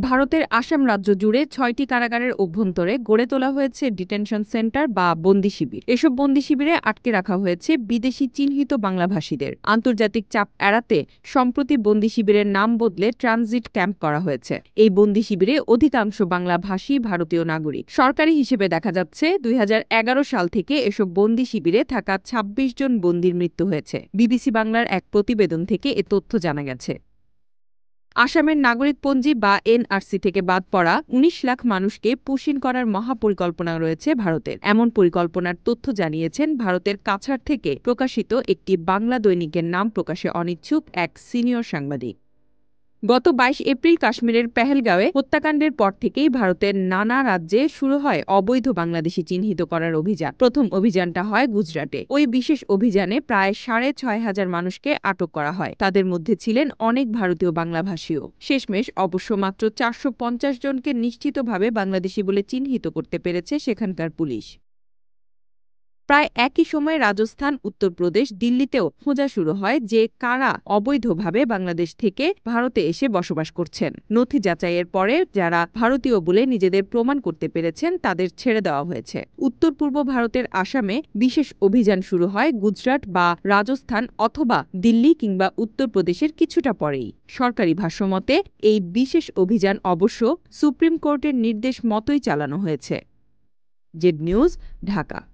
ভারতের আসাম রাজ্য জুড়ে ৬টি কারাগারের অভ্যন্তরে গড়ে তোলা হয়েছে ডিটেনশন সেন্টার বা বন্দি শিবির। এসব বন্দি শিবিরে আটকে রাখা হয়েছে বিদেশি চিহ্নিত বাংলাভাষীদের। আন্তর্জাতিক চাপ এড়াতে সম্প্রতি বন্দি শিবিরের নাম বদলে ট্রানজিট ক্যাম্প করা হয়েছে। এই বন্দি শিবিরে অধিকাংশ বাংলাভাষী ভারতীয় নাগরিক। সরকারি হিসেবে দেখা যাচ্ছে ২০১১ সাল থেকে এসব বন্দি শিবিরে থাকা ২৬ জন বন্দির মৃত্যু হয়েছে। বিবিসি বাংলার এক প্রতিবেদন থেকে এ তথ্য জানা গেছে। আসামের নাগরিকপঞ্জি বা এনআরসি থেকে বাদ পড়া ১৯ লাখ মানুষকে পুষিন করার মহাপরিকল্পনা রয়েছে ভারতের। এমন পরিকল্পনার তথ্য জানিয়েছেন ভারতের কাছাড় থেকে প্রকাশিত একটি বাংলা দৈনিকের নাম প্রকাশে অনিচ্ছুক এক সিনিয়র সাংবাদিক। গত ২২ এপ্রিল কাশ্মীরের পেহেলগাঁওয়ে হত্যাকাণ্ডের পর থেকেই ভারতের নানা রাজ্যে শুরু হয় অবৈধ বাংলাদেশি চিহ্নিত করার অভিযান। প্রথম অভিযানটা হয় গুজরাটে। ওই বিশেষ অভিযানে প্রায় ৬,৫০০ মানুষকে আটক করা হয়। তাদের মধ্যে ছিলেন অনেক ভারতীয় বাংলাভাষীও। শেষমেশ অবশ্য মাত্র ৪৫০ জনকে নিশ্চিতভাবে বাংলাদেশি বলে চিহ্নিত করতে পেরেছে সেখানকার পুলিশ। প্রায় একই সময়ে রাজস্থান, উত্তরপ্রদেশ, দিল্লিতেও খোঁজা শুরু হয় যে কারা অবৈধভাবে বাংলাদেশ থেকে ভারতে এসে বসবাস করছেন। নথি যাচাইয়ের পরে যারা ভারতীয় বলে নিজেদের প্রমাণ করতে পেরেছেন তাদের ছেড়ে দেওয়া হয়েছে। উত্তর পূর্ব ভারতের আসামে বিশেষ অভিযান শুরু হয় গুজরাট বা রাজস্থান অথবা দিল্লি কিংবা উত্তরপ্রদেশের কিছুটা পরেই। সরকারি ভাষ্যমতে এই বিশেষ অভিযান অবশ্য সুপ্রিম কোর্টের নির্দেশ মতোই চালানো হয়েছে। Z news, Dhaka.